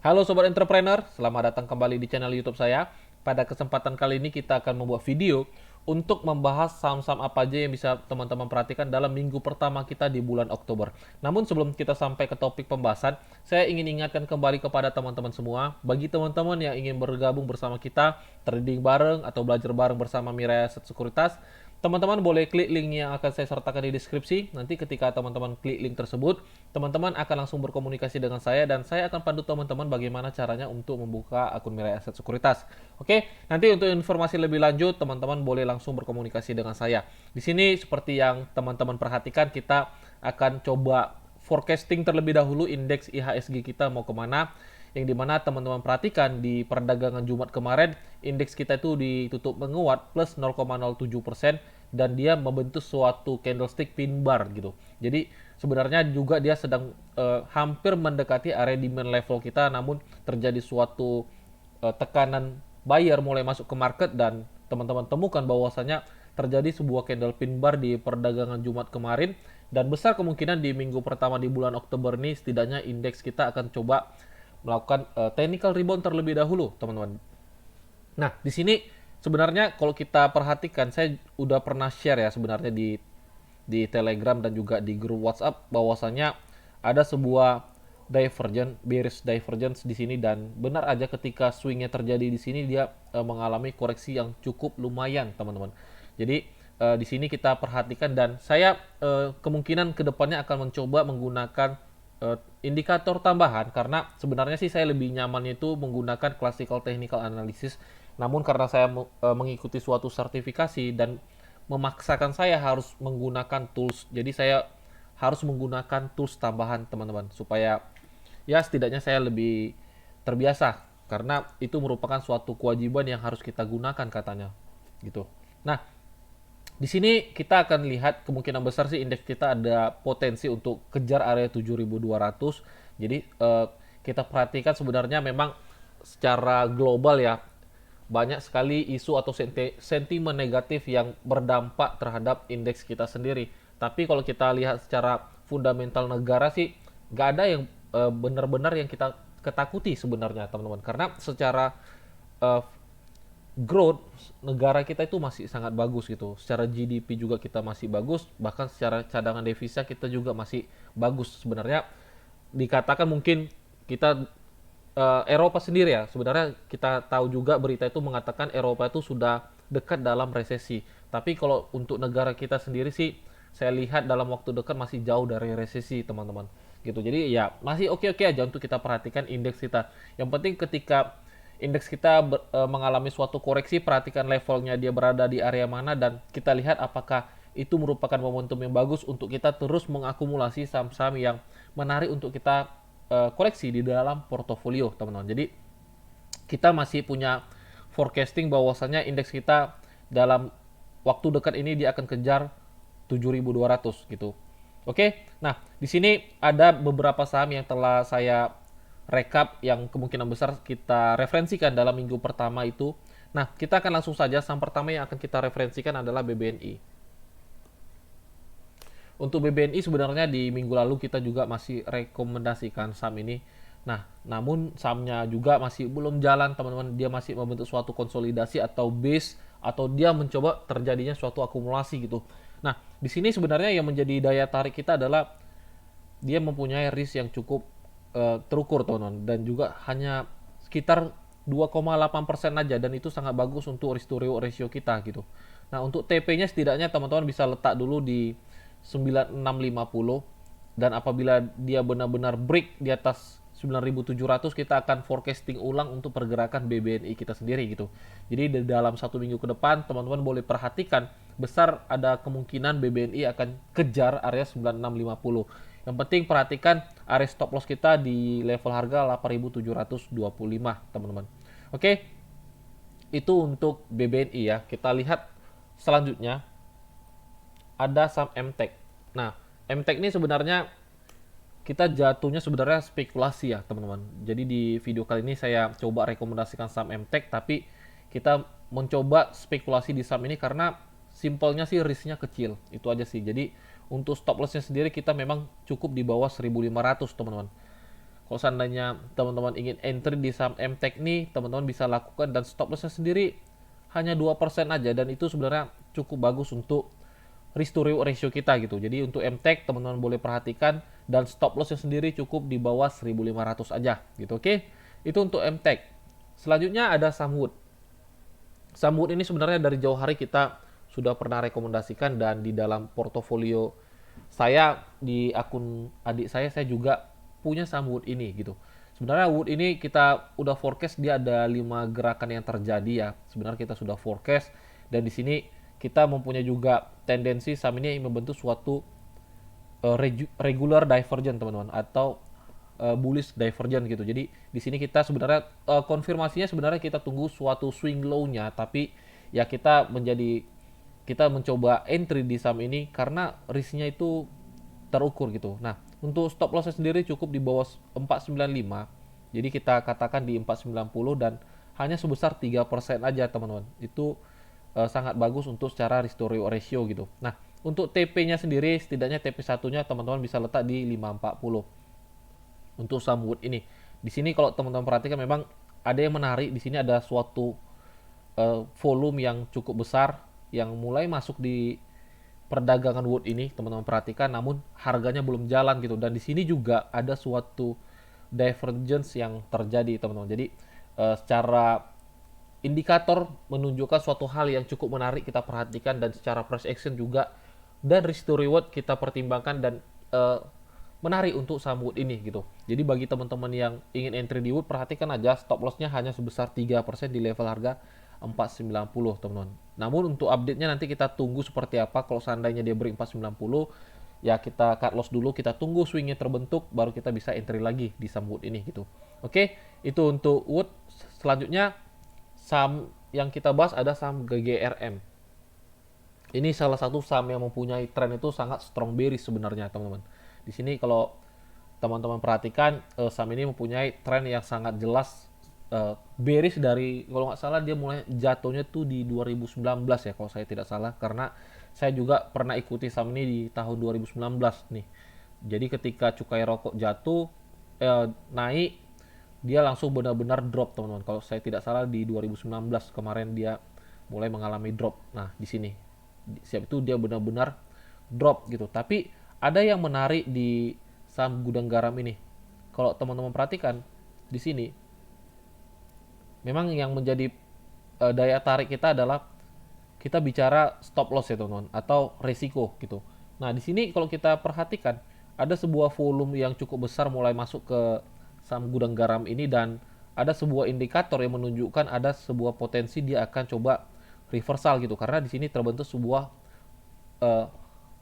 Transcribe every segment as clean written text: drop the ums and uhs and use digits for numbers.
Halo Sobat Entrepreneur, selamat datang kembali di channel YouTube saya. Pada kesempatan kali ini kita akan membuat video untuk membahas saham-saham apa aja yang bisa teman-teman perhatikan dalam minggu pertama kita di bulan Oktober. Namun sebelum kita sampai ke topik pembahasan, saya ingin ingatkan kembali kepada teman-teman semua, bagi teman-teman yang ingin bergabung bersama kita, trading bareng atau belajar bareng bersama Mirai Aset Sekuritas, teman-teman boleh klik link yang akan saya sertakan di deskripsi. Nanti ketika teman-teman klik link tersebut, teman-teman akan langsung berkomunikasi dengan saya dan saya akan pandu teman-teman bagaimana caranya untuk membuka akun Mirai Aset Sekuritas. Oke, nanti untuk informasi lebih lanjut, teman-teman boleh langsung berkomunikasi dengan saya. Di sini seperti yang teman-teman perhatikan, kita akan coba forecasting terlebih dahulu indeks IHSG kita mau kemana, yang dimana teman-teman perhatikan di perdagangan Jumat kemarin indeks kita itu ditutup menguat plus 0,07% dan dia membentuk suatu candlestick pin bar gitu. Jadi sebenarnya juga dia sedang hampir mendekati area demand level kita, namun terjadi suatu tekanan buyer mulai masuk ke market dan teman-teman temukan bahwasanya terjadi sebuah candle pin bar di perdagangan Jumat kemarin dan besar kemungkinan di minggu pertama di bulan Oktober ini setidaknya indeks kita akan coba melakukan technical rebound terlebih dahulu, teman-teman. Nah, di sini sebenarnya kalau kita perhatikan, saya udah pernah share ya sebenarnya di Telegram dan juga di grup WhatsApp bahwasanya ada sebuah bearish divergence di sini dan benar aja ketika swingnya terjadi di sini dia mengalami koreksi yang cukup lumayan, teman-teman. Jadi di sini kita perhatikan dan saya kemungkinan kedepannya akan mencoba menggunakan indikator tambahan karena sebenarnya sih saya lebih nyaman itu menggunakan classical technical analysis, namun karena saya mengikuti suatu sertifikasi dan memaksakan saya harus menggunakan tools, jadi saya harus menggunakan tools tambahan, teman-teman, supaya ya setidaknya saya lebih terbiasa karena itu merupakan suatu kewajiban yang harus kita gunakan katanya gitu. Nah, di sini kita akan lihat kemungkinan besar sih indeks kita ada potensi untuk kejar area 7.200. Jadi kita perhatikan sebenarnya memang secara global ya banyak sekali isu atau sentimen negatif yang berdampak terhadap indeks kita sendiri. Tapi kalau kita lihat secara fundamental negara sih nggak ada yang benar-benar yang kita ketakuti sebenarnya, teman-teman. Karena secara uh, growth negara kita itu masih sangat bagus gitu. Secara GDP juga kita masih bagus, bahkan secara cadangan devisa kita juga masih bagus. Sebenarnya dikatakan mungkin kita Eropa sendiri ya, sebenarnya kita tahu juga berita itu mengatakan Eropa itu sudah dekat dalam resesi. Tapi kalau untuk negara kita sendiri sih saya lihat dalam waktu dekat masih jauh dari resesi, teman-teman. Gitu. Jadi ya masih oke-oke aja untuk kita perhatikan indeks kita. Yang penting ketika indeks kita mengalami suatu koreksi, perhatikan levelnya dia berada di area mana dan kita lihat apakah itu merupakan momentum yang bagus untuk kita terus mengakumulasi saham-saham yang menarik untuk kita koleksi di dalam portofolio, teman-teman. Jadi kita masih punya forecasting bahwasanya indeks kita dalam waktu dekat ini dia akan kejar 7.200 gitu. Oke. Nah, di sini ada beberapa saham yang telah saya rekap yang kemungkinan besar kita referensikan dalam minggu pertama itu. Nah, kita akan langsung saja. Saham pertama yang akan kita referensikan adalah BBNI. Untuk BBNI sebenarnya di minggu lalu kita juga masih rekomendasikan saham ini. Nah, namun sahamnya juga masih belum jalan, teman-teman. Dia masih membentuk suatu konsolidasi atau base atau dia mencoba terjadinya suatu akumulasi gitu. Nah, di sini sebenarnya yang menjadi daya tarik kita adalah dia mempunyai risk yang cukup terukur, teman-teman, dan juga hanya sekitar 2,8% aja dan itu sangat bagus untuk risk to reward ratio kita gitu. Nah, untuk TP-nya setidaknya teman-teman bisa letak dulu di 9650 dan apabila dia benar-benar break di atas 9.700 kita akan forecasting ulang untuk pergerakan BBNI kita sendiri gitu. Jadi di dalam satu minggu ke depan teman-teman boleh perhatikan besar ada kemungkinan BBNI akan kejar area 9650. Yang penting perhatikan area stop loss kita di level harga 8.725, teman-teman. Oke, itu untuk BBNI ya. Kita lihat selanjutnya ada saham MTEK. Nah, MTEK ini sebenarnya kita jatuhnya sebenarnya spekulasi ya, teman-teman. Jadi di video kali ini saya coba rekomendasikan saham MTEK, tapi kita mencoba spekulasi di saham ini karena simpelnya sih risknya kecil. Itu aja sih. Jadi untuk stop lossnya sendiri kita memang cukup di bawah 1.500, teman-teman. Kalau seandainya teman-teman ingin entry di saham MTech nih, teman-teman bisa lakukan, dan stop lossnya sendiri hanya 2% aja, dan itu sebenarnya cukup bagus untuk risk to reward ratio kita gitu. Jadi untuk MTech teman-teman boleh perhatikan, dan stop lossnya sendiri cukup di bawah 1.500 aja gitu. Oke, itu untuk MTech. Selanjutnya ada Samwood. Samwood ini sebenarnya dari jauh hari kita sudah pernah rekomendasikan, dan di dalam portofolio saya di akun adik saya juga punya Samwood ini gitu. Sebenarnya Wood ini kita udah forecast, dia ada 5 gerakan yang terjadi ya. Sebenarnya kita sudah forecast, dan di sini kita mempunyai juga tendensi saham ini membentuk suatu regular divergent teman-teman, atau bullish divergent gitu. Jadi di sini kita sebenarnya konfirmasinya sebenarnya kita tunggu suatu swing low-nya, tapi ya kita mencoba entry di saham ini karena risknya itu terukur gitu. Nah, untuk stop loss sendiri cukup di bawah 495. Jadi kita katakan di 490, dan hanya sebesar 3% aja teman-teman. Itu sangat bagus untuk secara risk to reward ratio gitu. Nah, untuk TP-nya sendiri setidaknya TP satunya teman-teman bisa letak di 540 untuk Samwood ini. Di sini kalau teman-teman perhatikan memang ada yang menarik. Di sini ada suatu volume yang cukup besar yang mulai masuk di perdagangan Wood ini, teman-teman perhatikan, namun harganya belum jalan gitu. Dan di sini juga ada suatu divergence yang terjadi teman-teman. Jadi secara indikator menunjukkan suatu hal yang cukup menarik kita perhatikan, dan secara price action juga dan risk to reward kita pertimbangkan, dan menarik untuk saham Wood ini gitu. Jadi bagi teman-teman yang ingin entry di Wood, perhatikan aja stop lossnya hanya sebesar 3% di level harga 490 teman-teman. Namun untuk update-nya nanti kita tunggu seperti apa. Kalau seandainya dia break 490, ya kita cut loss dulu, kita tunggu swingnya terbentuk, baru kita bisa entry lagi di saham Wood ini gitu. Oke, itu untuk Wood. Selanjutnya saham yang kita bahas ada saham GGRM. Ini salah satu saham yang mempunyai tren itu sangat strong bearish sebenarnya teman-teman. Di sini kalau teman-teman perhatikan, saham ini mempunyai tren yang sangat jelas bearish dari, kalau nggak salah dia mulai jatuhnya tuh di 2019 ya kalau saya tidak salah, karena saya juga pernah ikuti saham ini di tahun 2019 nih. Jadi ketika cukai rokok jatuh naik, dia langsung benar-benar drop teman-teman. Kalau saya tidak salah di 2019 kemarin dia mulai mengalami drop. Nah di sini siap itu dia benar-benar drop gitu. Tapi ada yang menarik di saham gudang garam ini. Kalau teman-teman perhatikan di sini, memang yang menjadi daya tarik kita adalah kita bicara stop loss ya teman-teman, atau resiko gitu. Nah di sini kalau kita perhatikan ada sebuah volume yang cukup besar mulai masuk ke saham gudang garam ini, dan ada sebuah indikator yang menunjukkan ada sebuah potensi dia akan coba reversal gitu, karena di sini terbentuk sebuah uh,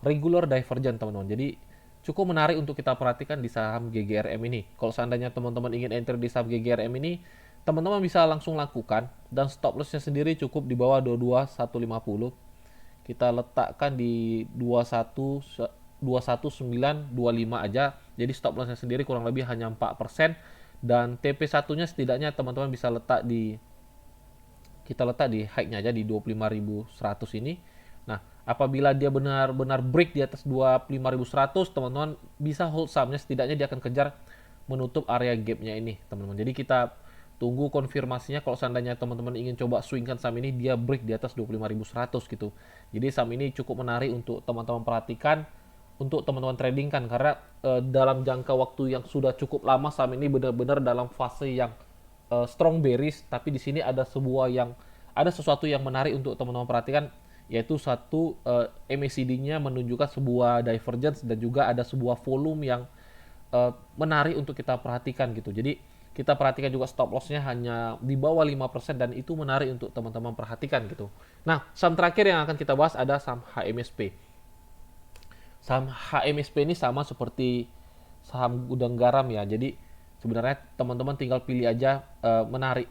regular divergent teman-teman. Jadi cukup menarik untuk kita perhatikan di saham GGRM ini. Kalau seandainya teman-teman ingin enter di saham GGRM ini, teman-teman bisa langsung lakukan, dan stop lossnya sendiri cukup di bawah 22150. Kita letakkan di 21925 aja. Jadi stop lossnya sendiri kurang lebih hanya 4%, dan TP satunya setidaknya teman-teman bisa letak di, kita letak di high-nya aja di 25.100 ini. Nah, apabila dia benar-benar break di atas 25.100, teman-teman bisa hold sahamnya, setidaknya dia akan kejar menutup area gap-nya ini, teman-teman. Jadi kita tunggu konfirmasinya. Kalau seandainya teman-teman ingin coba swingkan saham ini, dia break di atas 25.100 gitu. Jadi saham ini cukup menarik untuk teman-teman perhatikan, untuk teman-teman trading kan, karena dalam jangka waktu yang sudah cukup lama saham ini benar-benar dalam fase yang strong bearish. Tapi di sini ada sesuatu yang menarik untuk teman-teman perhatikan, yaitu satu MACD-nya menunjukkan sebuah divergence, dan juga ada sebuah volume yang menarik untuk kita perhatikan gitu. Jadi kita perhatikan juga stop loss-nya hanya di bawah 5%, dan itu menarik untuk teman-teman perhatikan gitu. Nah, saham terakhir yang akan kita bahas ada saham HMSP. Saham HMSP ini sama seperti saham gudang garam ya. Jadi sebenarnya teman-teman tinggal pilih aja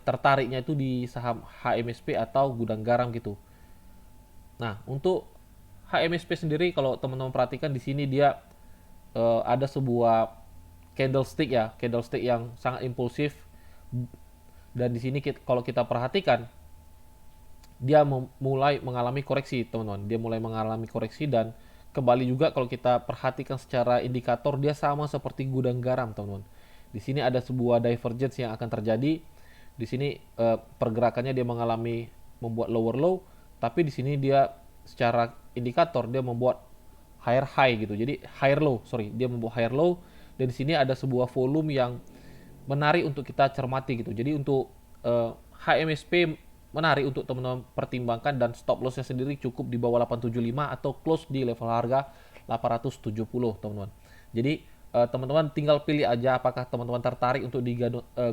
tertariknya itu di saham HMSP atau gudang garam gitu. Nah, untuk HMSP sendiri kalau teman-teman perhatikan di sini dia ada sebuah candlestick ya, candlestick yang sangat impulsif, dan di sini kalau kita perhatikan dia mulai mengalami koreksi, teman-teman. Dia mulai mengalami koreksi, dan kembali juga kalau kita perhatikan secara indikator dia sama seperti gudang garam, teman-teman. Di sini ada sebuah divergence yang akan terjadi. Di sini pergerakannya dia mengalami membuat lower low, tapi di sini dia secara indikator dia membuat higher high gitu. Jadi higher low, sorry, dia membuat higher low, dan di sini ada sebuah volume yang menarik untuk kita cermati gitu. Jadi untuk HMSP menarik untuk teman-teman pertimbangkan, dan stop lossnya sendiri cukup di bawah 875 atau close di level harga 870 teman-teman. Jadi teman-teman tinggal pilih aja apakah teman-teman tertarik untuk di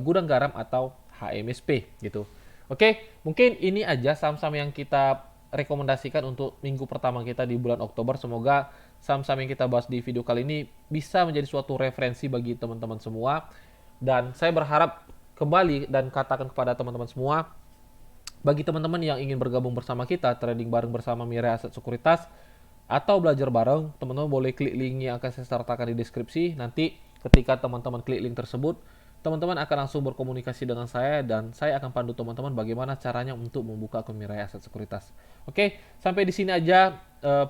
gudang garam atau HMSP gitu. Oke, mungkin ini aja saham-saham yang kita rekomendasikan untuk minggu pertama kita di bulan Oktober. Semoga saham-saham yang kita bahas di video kali ini bisa menjadi suatu referensi bagi teman-teman semua. Dan saya berharap kembali dan katakan kepada teman-teman semua, bagi teman-teman yang ingin bergabung bersama kita, trading bareng bersama Mirai Aset Sekuritas, atau belajar bareng, teman-teman boleh klik link yang akan saya sertakan di deskripsi. Nanti ketika teman-teman klik link tersebut, teman-teman akan langsung berkomunikasi dengan saya, dan saya akan pandu teman-teman bagaimana caranya untuk membuka akun Mirai Aset Sekuritas. Oke, sampai di sini aja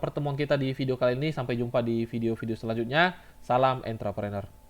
pertemuan kita di video kali ini. Sampai jumpa di video-video selanjutnya. Salam entrepreneur.